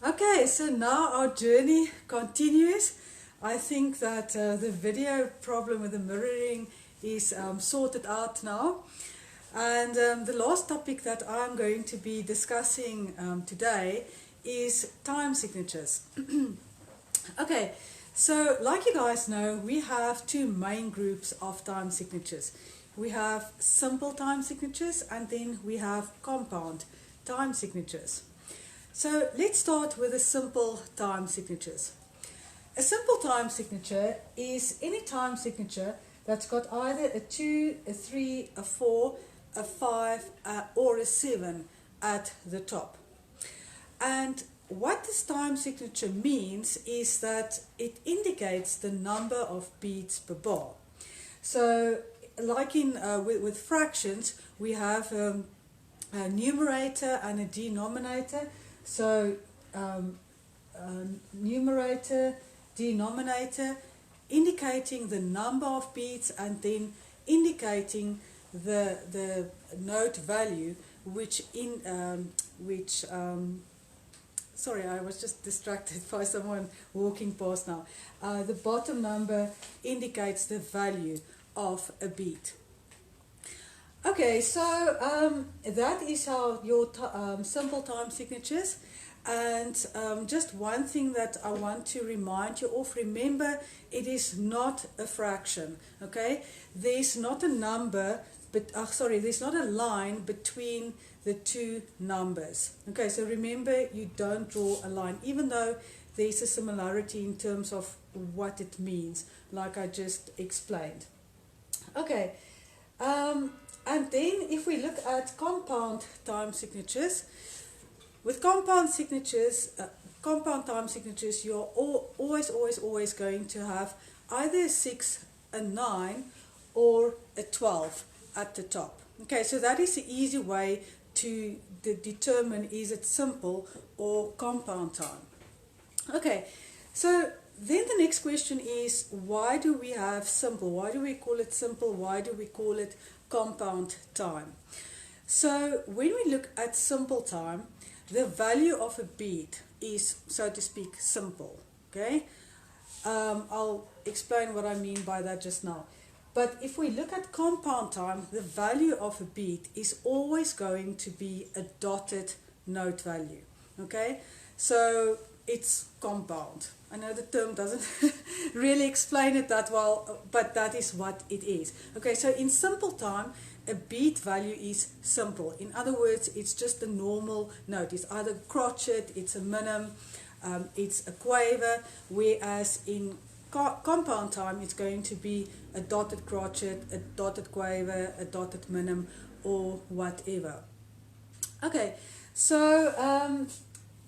Okay, so now our journey continues. I think that the video problem with the mirroring is sorted out now. And the last topic that I'm going to be discussing today is time signatures. Okay, so like you guys know, we have two main groups of time signatures. We have simple time signatures and then we have compound time signatures. So let's start with the simple time signatures. A simple time signature is any time signature that's got either a 2, a 3, a 4, a 5 or a 7 at the top. And what this time signature means is that it indicates the number of beats per bar. So like in with fractions, we have a numerator and a denominator. So numerator, denominator, indicating the number of beats and then indicating the note value, sorry, I was just distracted by someone walking past now. The bottom number indicates the value of a beat. Okay, so that is how your simple time signatures. And just one thing that I want to remind you of, remember, it is not a fraction, okay? There's not a number, there's not a line between the two numbers. Okay, so remember, you don't draw a line, even though there's a similarity in terms of what it means, like I just explained. Okay, and then if we look at compound time signatures, with compound time signatures, you're always going to have either a 6, a 9, or a 12 at the top. Okay, so that is the easy way to determine is it simple or compound time. Okay, so then the next question is, why do we have simple? Why do we call it simple? Why do we call it compound time? So when we look at simple time, the value of a beat is, so to speak, simple. Okay, I'll explain what I mean by that just now. But if we look at compound time, the value of a beat is always going to be a dotted note value. Okay, so it's compound. I know the term doesn't really explain it that well, but that is what it is. Okay, so in simple time, a beat value is simple. In other words, it's just a normal note. It's either crotchet, it's a minim, it's a quaver, whereas in compound time, it's going to be a dotted crotchet, a dotted quaver, a dotted minim, or whatever. Okay, so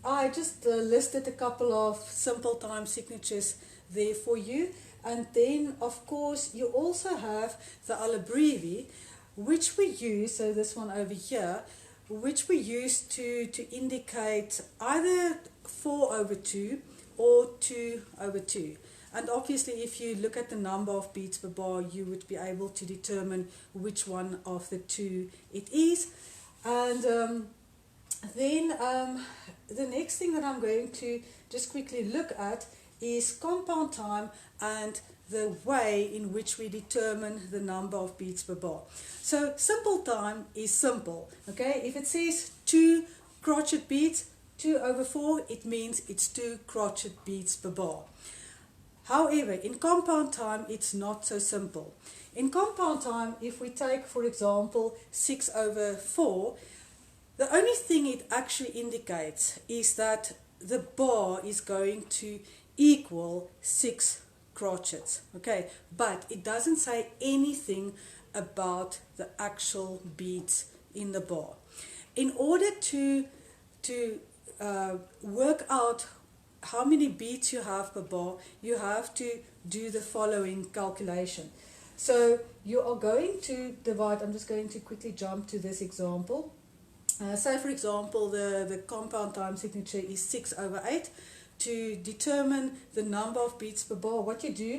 I just listed a couple of simple time signatures there for you. And then, of course, you also have the ABRSM, which we use, so this one over here, which we use to indicate either 4/2 or 2/2. And obviously, if you look at the number of beats per bar, you would be able to determine which one of the two it is. And then the next thing that I'm going to just quickly look at is compound time and the way in which we determine the number of beats per bar. So simple time is simple, okay? If it says 2 crotchet beats, 2/4, it means it's 2 crotchet beats per bar. However, in compound time, it's not so simple. In compound time, if we take, for example, 6/4, the only thing it actually indicates is that the bar is going to equal 6 crotchets, okay, but it doesn't say anything about the actual beats in the bar. In order to work out how many beats you have per bar, you have to do the following calculation. So you are going to divide, I'm just going to quickly jump to this example. Say for example the compound time signature is 6/8. To determine the number of beats per bar, what you do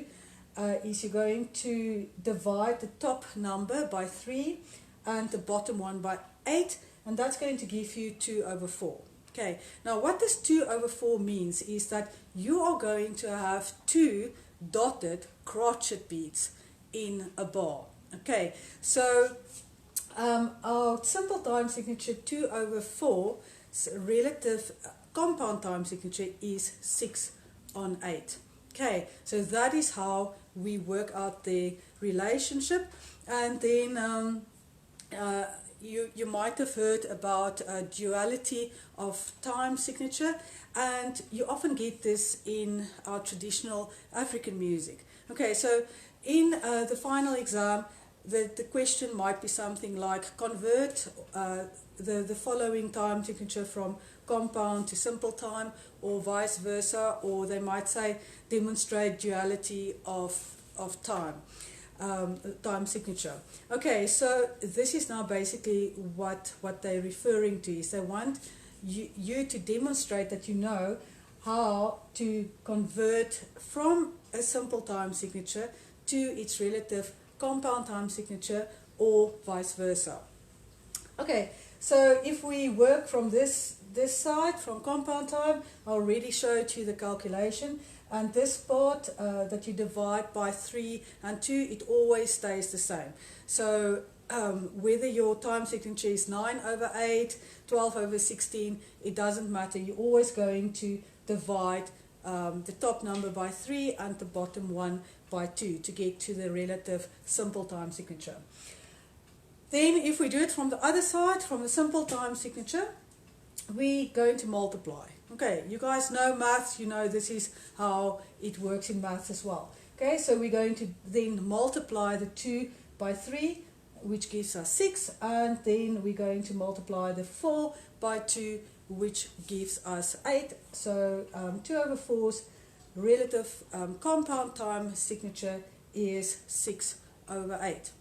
is you're going to divide the top number by 3 and the bottom one by 8, and that's going to give you 2/4. Okay, now what this 2/4 means is that you are going to have 2 dotted crotchet beats in a bar. Okay, so our simple time signature 2/4 relative compound time signature is 6/8. Okay, so that is how we work out the relationship. And then you might have heard about duality of time signature, and you often get this in our traditional African music. Okay, so in the final exam, the question might be something like convert the following time signature from compound to simple time, or vice versa, or they might say demonstrate duality of time. Time signature. Okay, so this is now basically what they're referring to, is they want you to demonstrate that you know how to convert from a simple time signature to its relative compound time signature, or vice versa. Okay, so if we work from this side, from compound time, I already showed you the calculation. And this part that you divide by 3 and 2, it always stays the same. So whether your time signature is 9/8, 12/16, it doesn't matter. You're always going to divide the top number by 3 and the bottom one by 2 to get to the relative simple time signature. Then if we do it from the other side, from the simple time signature, we're going to multiply. Okay, you guys know maths, you know this is how it works in maths as well. Okay, so we're going to then multiply the 2 by 3, which gives us 6, and then we're going to multiply the 4 by 2, which gives us 8. So 2/4's relative compound time signature is 6/8.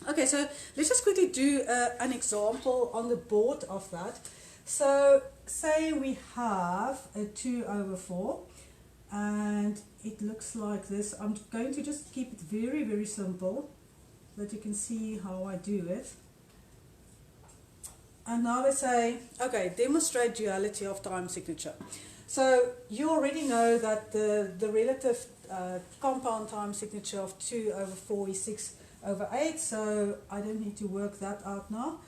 Okay, so let's just quickly do an example on the board of that. So say we have a 2/4 and it looks like this. I'm going to just keep it very, very simple so that you can see how I do it. And now they say, okay, demonstrate duality of time signature. So you already know that the relative compound time signature of 2/4 is 6/8, so I don't need to work that out now.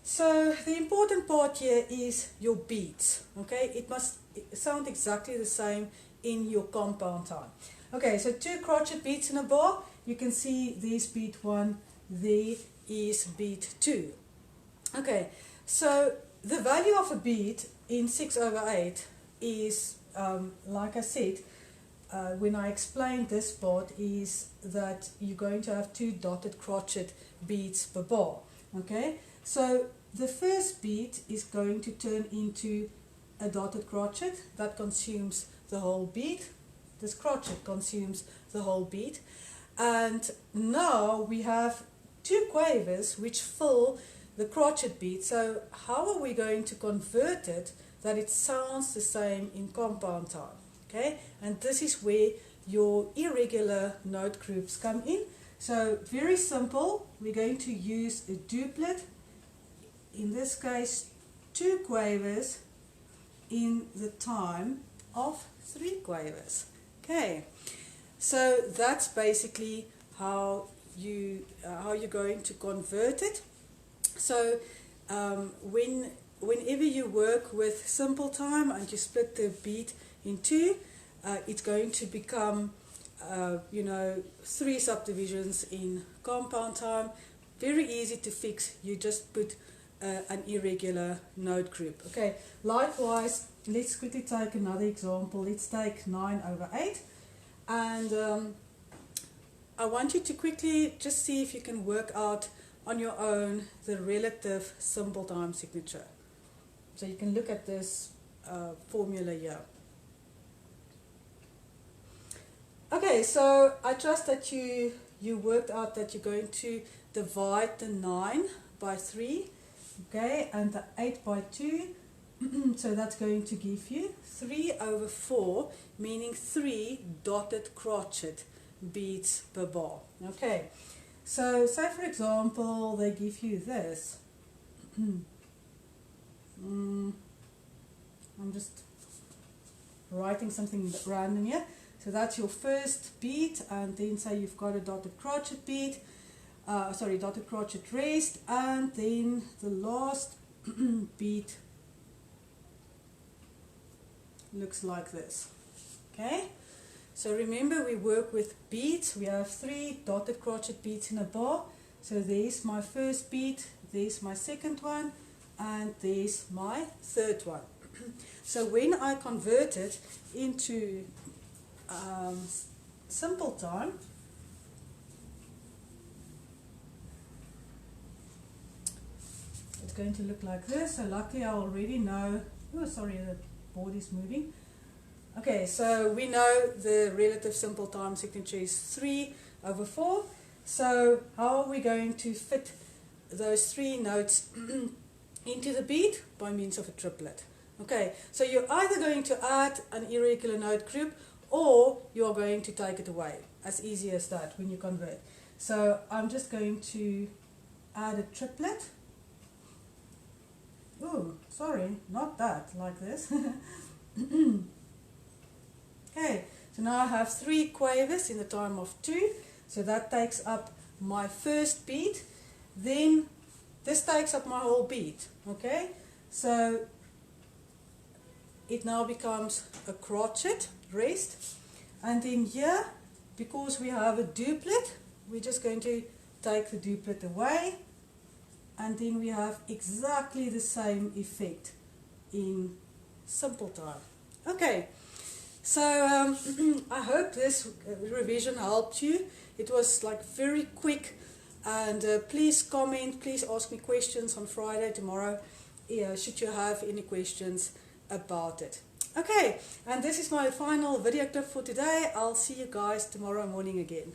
So the important part here is your beats. Okay, it must sound exactly the same in your compound time. Okay, so 2 crotchet beats in a bar. You can see there's beat 1, there is beat 2. Okay, so the value of a beat in 6/8 is, like I said, when I explained this part, is that you're going to have 2 dotted crotchet beats per bar. Okay, so the first beat is going to turn into a dotted crotchet that consumes the whole beat. This crotchet consumes the whole beat. And now we have 2 quavers which fill the crotchet beat. So how are we going to convert it that it sounds the same in compound time? Okay, and this is where your irregular note groups come in. So very simple, we're going to use a duplet. In this case, 2 quavers in the time of 3 quavers. Okay, so that's basically how you're going to convert it. So whenever you work with simple time and you split the beat in 2, it's going to become 3 subdivisions in compound time. Very easy to fix. You just put an irregular note group. Okay, likewise, let's quickly take another example. Let's take 9/8, and I want you to quickly just see if you can work out on your own the relative simple time signature. So you can look at this formula here. Okay, so I trust that you worked out that you're going to divide the 9 by 3. Okay, and the 8 by 2, so that's going to give you 3/4, meaning 3 dotted crotchet beats per bar. Okay, so say for example they give you this. just writing something random here. So that's your first beat, and then say you've got a dotted crochet beat, dotted crochet rest, and then the last beat looks like this. Okay, so remember we work with beats. We have 3 dotted crochet beats in a bar. So there's my first beat, there's my second one, and there's my third one. So when I convert it into simple time, it's going to look like this. So luckily I already know, oh sorry, the board is moving. Okay, so we know the relative simple time signature is 3/4. So how are we going to fit those 3 notes into the beat? By means of a triplet. Okay, so you're either going to add an irregular note group, or you're going to take it away. As easy as that when you convert. So I'm just going to add a triplet. Oh, sorry, not that, like this. Okay, so now I have 3 quavers in the time of 2. So that takes up my first beat. Then this takes up my whole beat. Okay, so it now becomes a crochet rest, and then here, because we have a duplet, we're just going to take the duplet away, and then we have exactly the same effect in simple time. Okay, so I hope this revision helped you. It was like very quick, and please comment, please ask me questions on Friday, tomorrow, should you have any questions about it. Okay, and this is my final video clip for today. I'll see you guys tomorrow morning again.